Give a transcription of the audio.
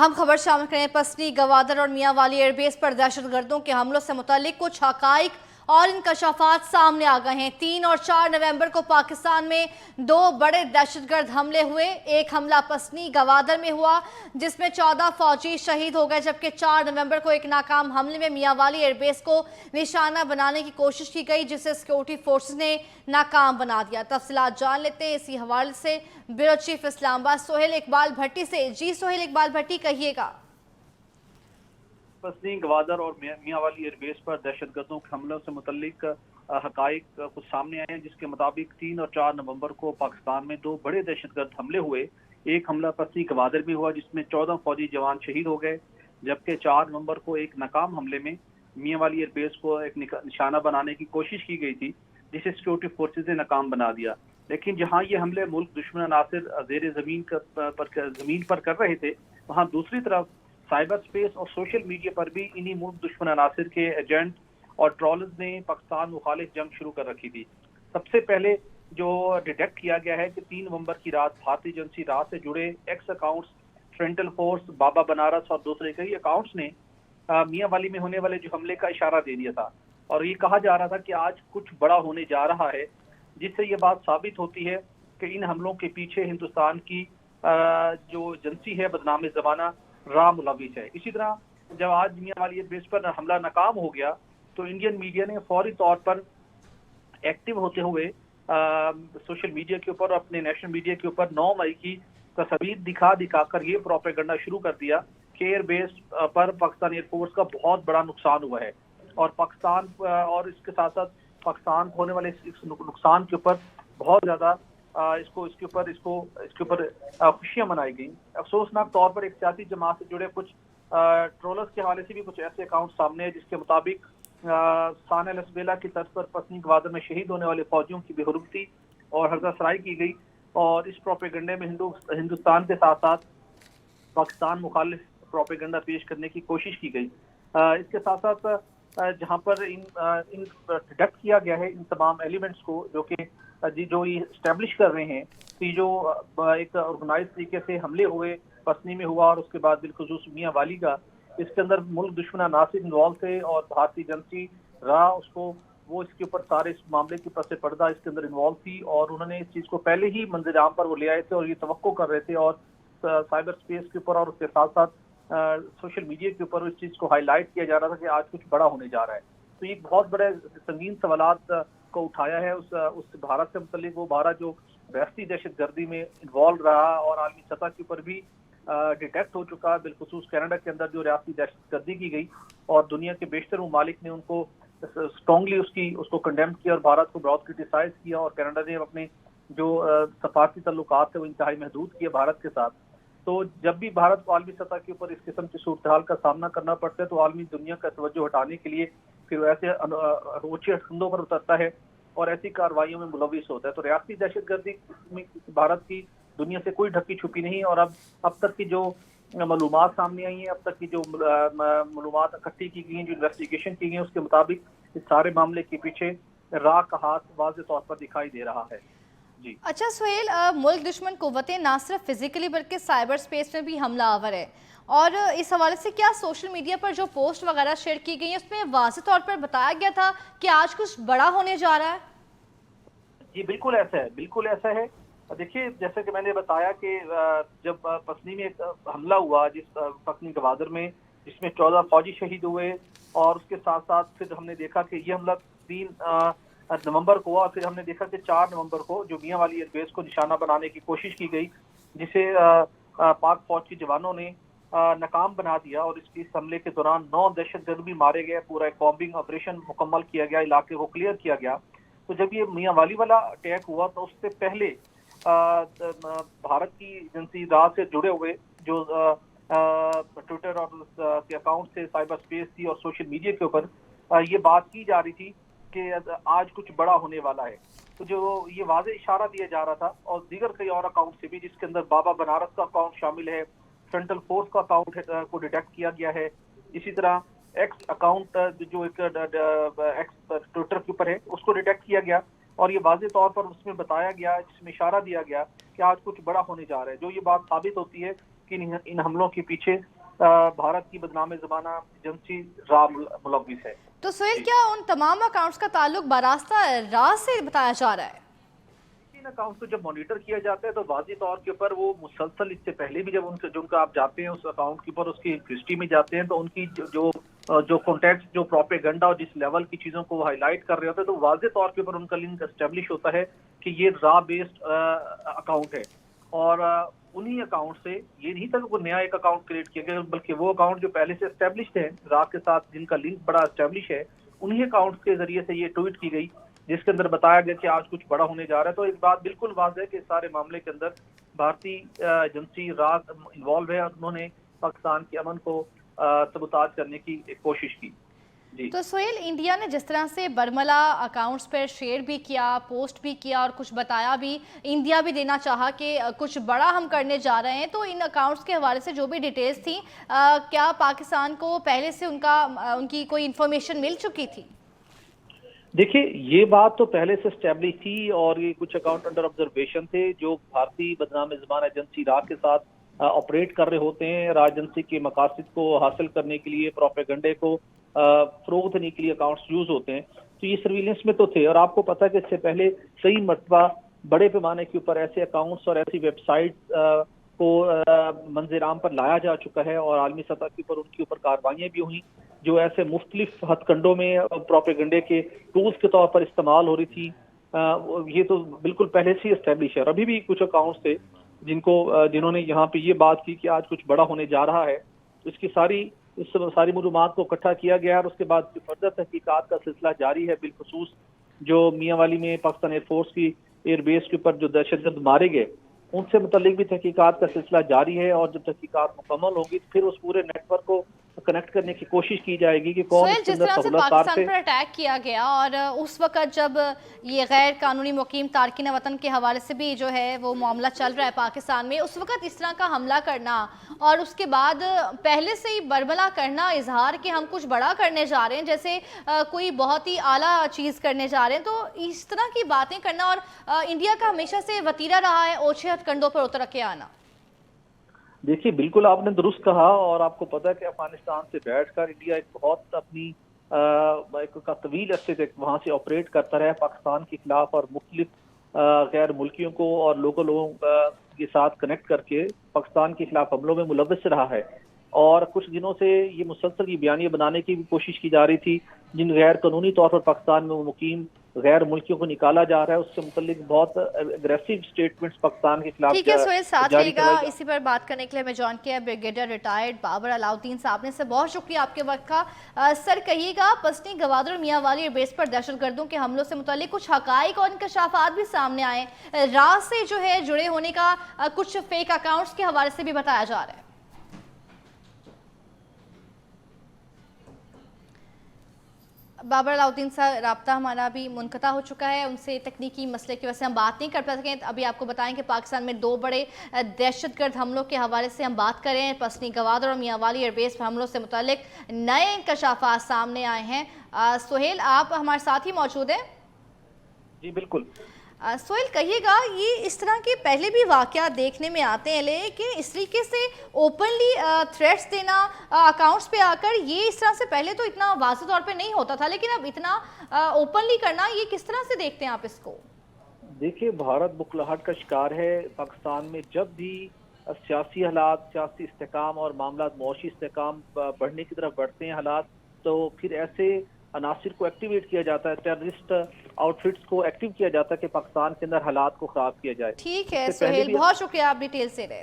अहम खबर शामिल करें। पसनी, गवादर और मियां वाली एयरबेस पर दहशतगर्दों के हमलों से मुतालिक कुछ हकाइक और इंकशाफात सामने आ गए हैं। 3 और 4 नवंबर को पाकिस्तान में 2 बड़े दहशतगर्द हमले हुए। एक हमला पसनी गवादर में हुआ जिसमें 14 फौजी शहीद हो गए, जबकि 4 नवंबर को एक नाकाम हमले में मियां वाली एयरबेस को निशाना बनाने की कोशिश की गई, जिसे सिक्योरिटी फोर्सेस ने नाकाम बना दिया। तफसीलात जान लेते हैं इसी हवाले से ब्यूरो चीफ इस्लामाबाद सोहेल इकबाल भट्टी से। जी सोहेल इकबाल भट्टी, कहिएगा। पसनी, गवादर और मियां वाली एयरबेस पर दहशतगर्दों के हमलों से मुतल्लिक हकाइक कुछ सामने आए हैं, जिसके मुताबिक 3 और 4 नवंबर को पाकिस्तान में 2 बड़े दहशतगर्द हमले हुए। एक हमला पसनी गवादर में हुआ जिसमें 14 फौजी जवान शहीद हो गए, जबकि 4 नवंबर को एक नाकाम हमले में मियां वाली एयरबेस को एक निशाना बनाने की कोशिश की गई थी, जिसे सिक्योरिटी फोर्सेज ने नाकाम बना दिया। लेकिन जहां ये हमले मुल्क दुश्मन नासिर जेर जमीन पर कर रहे थे, वहां दूसरी तरफ साइबर स्पेस और सोशल मीडिया पर भी इन्हीं मुल्क दुश्मन अनासिर के एजेंट और ट्रोलर्स ने पाकिस्तान मुखालिफ जंग शुरू कर रखी थी। सबसे पहले जो डिटेक्ट किया गया है कि 3 नवंबर की रात भारतीय एजेंसी रात से जुड़े एक्स अकाउंट्स, फ्रंटल फोर्स, बाबा बनारस और दूसरे कई अकाउंट्स ने मियां वाली में होने वाले जो हमले का इशारा दे दिया था, और ये कहा जा रहा था कि आज कुछ बड़ा होने जा रहा है, जिससे ये बात साबित होती है कि इन हमलों के पीछे हिंदुस्तान की जो एजेंसी है बदनाम ज़माना राम मुलविस है। इसी तरह जब आज मियां वाली एयरबेस पर हमला नाकाम हो गया तो इंडियन मीडिया ने फौरी तौर पर एक्टिव होते हुए सोशल मीडिया के ऊपर, अपने नेशनल मीडिया के ऊपर 9 मई की तस्वीर दिखाकर ये प्रोपेगेंडा शुरू कर दिया कि एयरबेस पर पाकिस्तान एयरफोर्स का बहुत बड़ा नुकसान हुआ है, और पाकिस्तान और इसके साथ साथ पाकिस्तान को होने वाले इस नुकसान के ऊपर बहुत ज्यादा इसके ऊपर खुशियां मनाई गई। अफसोसनाक तौर पर एक सियासी जमात से जुड़े कुछ ट्रोलर्स के हवाले से भी कुछ ऐसे अकाउंट सामने है जिसके मुताबिक सान लसबेला की तर्ज पर पसनी गवादर में शहीद होने वाले फौजियों की बेहुरमती और हर्जासराई की गई, और इस प्रोपेगेंडे में हिंदुस्तान के साथ साथ पाकिस्तान मुखालिफ प्रोपेगेंडा पेश करने की कोशिश की गई। इसके साथ साथ जहां पर इन डिटेक्ट किया गया है इन तमाम एलिमेंट्स को जो ये इस्टेब्लिश कर रहे हैं कि जो एक ऑर्गेनाइज तरीके से हमले हुए पसनी में हुआ और उसके बाद बिलखुसूस मियां वाली का, इसके अंदर मुल्क दुश्मन नासिर इन्वॉल्व थे और भारतीय एजेंसी रहा वो इसके ऊपर सारे इस मामले की पस पर्दा इसके अंदर इन्वॉल्व थी, और उन्होंने इस चीज़ को पहले ही मंजर आम पर वो ले आए थे और ये तवक्को कर रहे थे, और साइबर स्पेस के ऊपर और उसके साथ साथ सोशल मीडिया के ऊपर इस चीज़ को हाईलाइट किया जा रहा था कि आज कुछ बड़ा होने जा रहा है। तो ये बहुत बड़े संगीन सवालात को उठाया है उस भारत से मुतल्लिक, वो भारत जो बहसी दहशतगर्दी में इन्वॉल्व रहा और आलमी सतह के ऊपर भी डिटेक्ट हो चुका, बिलखुसूस कनाडा के अंदर जो रियासती दहशतगर्दी की गई, और दुनिया के बेशतर ममालिक ने उनको स्ट्रांगली उसको कंडेम किया और भारत को बहुत क्रिटिसाइज किया, और कनाडा ने अपने जो सफारती तल्लुकात थे वो इंतहाई महदूद किए भारत के साथ। तो जब भी भारत को आलमी सतह के ऊपर इस किस्म की सूरत हाल का सामना करना पड़ता है तो आलमी दुनिया का तवज्जो हटाने के लिए फिर ऐसे ऊंचे हंदों पर उतरता है और ऐसी कार्रवाइयों में मुलविस होता है। तो रियासती दहशतगर्दी में भारत की दुनिया से कोई ढकी छुपी नहीं, और अब तक की जो मालूमात सामने आई हैं, अब तक की जो मालूमात इकट्ठी की गई हैं, जो इन्वेस्टिगेशन की गई है, उसके मुताबिक इस सारे मामले के पीछे राह का हाथ वाज़ेह तौर पर दिखाई दे रहा है। जी अच्छा सोहेल, मुल्क दुश्मन कुव्वतें ना सिर्फ फिजिकली बल्कि साइबर स्पेस में भी हमला आवर है, और इस हवाले से क्या सोशल मीडिया पर जो पोस्ट वगैरह शेयर की गई है उसमें वाज़ेह तौर पर बताया गया था कि आज कुछ बड़ा होने जा रहा है? जी बिल्कुल ऐसा है, बिल्कुल ऐसा है। देखिए, जैसे कि मैंने बताया कि जब पसनी में एक हमला हुआ पसनी गवादर में, जिसमें 14 फौजी शहीद हुए, और उसके साथ साथ फिर हमने देखा कि ये हमला 3 नवंबर को हुआ, फिर हमने देखा कि 4 नवंबर को जो मियां वाली एयरबेस को निशाना बनाने की कोशिश की गई, जिसे पाक फौज के जवानों ने नाकाम बना दिया, और इस हमले के दौरान 9 दहशतगर्द भी मारे गए, पूरा एक बॉम्बिंग ऑपरेशन मुकम्मल किया गया, इलाके को क्लियर किया गया। तो जब ये मियां वाली वाला अटैक हुआ तो उससे पहले भारत की एजेंसी रात से जुड़े हुए जो ट्विटर और के अकाउंट से साइबर स्पेस थी और सोशल मीडिया के ऊपर ये बात की जा रही थी कि आज कुछ बड़ा होने वाला है। तो जो ये वाज़ेह इशारा दिया जा रहा था, और दीगर कई और अकाउंट से भी, जिसके अंदर बाबा बनारस का अकाउंट शामिल है, फ्रंटल फोर्स का अकाउंट को डिटेक्ट किया गया है, इसी तरह एक्स अकाउंट जो एक एक्स ट्विटर के ऊपर है उसको डिटेक्ट किया गया, और ये वाज़ेह तौर पर उसमें बताया गया, जिसमें इशारा दिया गया कि आज कुछ बड़ा होने जा रहा है। जो ये बात साबित होती है کہ ان حملوں کے پیچھے بھارت کی بدنام زمانہ ایجنسی را ملوث ہے۔ تو سہیل، کیا ان تمام اکاؤنٹس کا تعلق براستہ راز سے بتایا جا رہا ہے؟ ان اکاؤنٹ کو جب مانیٹر کیا جاتا ہے تو واضح طور کے اوپر وہ مسلسل اس سے پہلے بھی جب ان کا آپ جاتے ہیں اس اکاؤنٹ کے اوپر اس کی ہسٹری میں جاتے ہیں تو ان کی جو کانٹیکٹ جو پروپیگنڈا اور جس لیول کی چیزوں کو وہ ہائی لائٹ کر رہے ہوتے ہیں تو واضح طور کے اوپر ان کا لنک اسٹیبلش ہوتا ہے کہ یہ را بیسڈ اکاؤنٹ ہے، اور انہی اکاؤنٹ سے یہ نہیں تھا کہ کوئی نیا ایک اکاؤنٹ کریٹ کیا گیا، بلکہ وہ اکاؤنٹ جو پہلے سے اسٹیبلشڈ ہیں را کے ساتھ جن کا لنک بڑا اسٹیبلش ہے، انہی اکاؤنٹس کے ذریعے سے یہ ٹویٹ کی گئی جس کے اندر بتایا گیا کہ آج کچھ بڑا ہونے جا رہا ہے۔ تو ایک بات بالکل واضح ہے کہ اس سارے معاملے کے اندر بھارتی ایجنسی را انوالو ہے اور انہوں نے پاکستان کے امن کو سبوتاج کرنے کی کوشش کی۔ جی تو سہیل، انڈیا نے جس طرح سے برملا اکاؤنٹس پر شیئر بھی کیا، پوسٹ بھی کیا اور کچھ بتایا بھی، انڈیا بھی دینا چاہا کہ کچھ بڑا ہم کرنے جا رہے ہیں، تو ان اکاؤنٹس کے حوالے سے جو بھی ڈیٹیلز تھیں، کیا پاکستان کو پہلے سے ان کی کوئی انفارمیشن مل چکی تھی؟ دیکھیے، یہ بات تو پہلے سے اسٹیبلش تھی اور یہ کچھ اکاؤنٹ انڈر آبزرویشن تھے جو بھارتی بدنام زمانہ ایجنسی را کے ساتھ آپریٹ کر رہے ہوتے ہیں، را ایجنسی کے مقاصد کو حاصل کرنے کے لیے، پروپیگنڈے کو فروغ دینے کے لیے اکاؤنٹس یوز ہوتے ہیں۔ تو یہ سرویلنس میں تو تھے، اور آپ کو پتا ہے کہ اس سے پہلے کئی مرتبہ بڑے پیمانے کے اوپر ایسے اکاؤنٹس اور ایسی ویب سائٹ کو منظر عام پر لایا جا چکا ہے اور عالمی سطح کے اوپر ان کے اوپر کاروائیاں بھی ہوئیں جو ایسے مختلف ہتھ کنڈوں میں پروپیگنڈے کے ٹولز کے طور پر استعمال ہو رہی تھی۔ یہ تو بالکل پہلے سے ہی اسٹیبلش ہے، اور ابھی بھی کچھ اکاؤنٹس تھے جنہوں نے یہاں پہ یہ بات کی کہ آج کچھ بڑا ہونے جا رہا ہے۔ اس کی ساری معلومات کو اکٹھا کیا گیا اور اس کے بعد فردر تحقیقات کا سلسلہ جاری ہے، بالخصوص جو میاں والی میں پاکستان ایئر فورس کی ایئر بیس کے اوپر جو دہشت گرد مارے گئے ان سے متعلق بھی تحقیقات کا سلسلہ جاری ہے، اور جب تحقیقات مکمل ہوگی پھر اس پورے نیٹ ورک کو کنیکٹ کرنے کی کوشش کی جائے گی کہ کون اس کے جس اندر طرح سے سہولت کار پاکستان تھے۔ پر اٹیک کیا گیا اور اس وقت جب یہ غیر قانونی مقیم تارکین وطن کے حوالے سے بھی جو ہے وہ معاملہ چل رہا ہے پاکستان میں، اس وقت اس طرح کا حملہ کرنا اور اس کے بعد پہلے سے ہی برملا کرنا، اظہار کہ ہم کچھ بڑا کرنے جا رہے ہیں، جیسے کوئی بہت ہی اعلیٰ چیز کرنے جا رہے ہیں، تو اس طرح کی باتیں کرنا اور انڈیا کا ہمیشہ سے وتیرہ رہا ہے اوچھے ہتھ کنڈوں پر اتر کے آنا۔ دیکھیے، بالکل آپ نے درست کہا، اور آپ کو پتا ہے کہ افغانستان سے بیٹھ کر انڈیا ایک بہت اپنی طویل عرصے تک وہاں سے آپریٹ کرتا رہا ہے پاکستان کے خلاف، اور مختلف غیر ملکیوں کو اور لوکل لوگوں کے ساتھ کنیکٹ کر کے پاکستان کے خلاف حملوں میں ملوث رہا ہے، اور کچھ دنوں سے یہ مسلسل یہ بیانیہ بنانے کی بھی کوشش کی جا رہی تھی جن غیر قانونی طور پر پاکستان میں مقیم غیر ملکیوں کو نکالا جا رہا ہے، اس سے متعلق بہت اگریسو سٹیٹمنٹس پاکستان کے خلاف ٹھیک ہے سہیل، ساتھ جاری رہے گا۔ کروائی۔ اسی پر بات کرنے کے لیے ہمیں جوائن کیا بریگیڈیئر ریٹائرڈ بابر علاؤدین صاحب نے، سے بہت شکریہ آپ کے وقت کا۔ سر، کہیے گا پسنی گوادر اور میاں والی ایئر بیس پر دہشت گردوں کے حملوں سے متعلق کچھ حقائق اور انکشافات بھی سامنے آئے، راز سے جو ہے جڑے ہونے کا کچھ فیک اکاؤنٹس کے حوالے سے بھی بتایا جا رہا ہے۔ بابر علاؤدین صاحب، رابطہ ہمارا بھی منقطع ہو چکا ہے، ان سے تکنیکی مسئلے کی وجہ سے ہم بات نہیں کر سکیں۔ ابھی آپ کو بتائیں کہ پاکستان میں 2 بڑے دہشت گرد حملوں کے حوالے سے ہم بات کریں، پسنی گوادر اور میاں والی ایئر بیس پر حملوں سے متعلق نئے انکشافات سامنے آئے ہیں۔ سہیل، آپ ہمارے ساتھ ہی موجود ہیں؟ جی بالکل۔ سہیل، کہیے گا یہ اس طرح کے پہلے بھی واقعات دیکھنے میں آتے ہیں، لیکن اس طریقے سے اوپنلی تھریٹس دینا اکاؤنٹس پہ آ کر، یہ اس طرح سے پہلے تو اتنا واضح طور پہ نہیں ہوتا تھا، لیکن اب اتنا اوپنلی کرنا، یہ کس طرح سے دیکھتے ہیں آپ اس کو؟ دیکھیے، بھارت بکھلاہٹ کا شکار ہے۔ پاکستان میں جب بھی سیاسی حالات، سیاسی استحکام اور معاملات معاشی استحکام بڑھنے کی طرف بڑھتے ہیں حالات، تو پھر ایسے عناصر کو ایکٹیویٹ کیا جاتا ہے، ٹیررسٹ آؤٹ فٹس کو ایکٹیو کیا جاتا ہے کہ پاکستان کے اندر حالات کو خراب کیا جائے۔ ٹھیک ہے سہیل، بہت شکریہ، آپ ڈیٹیل سے رہے۔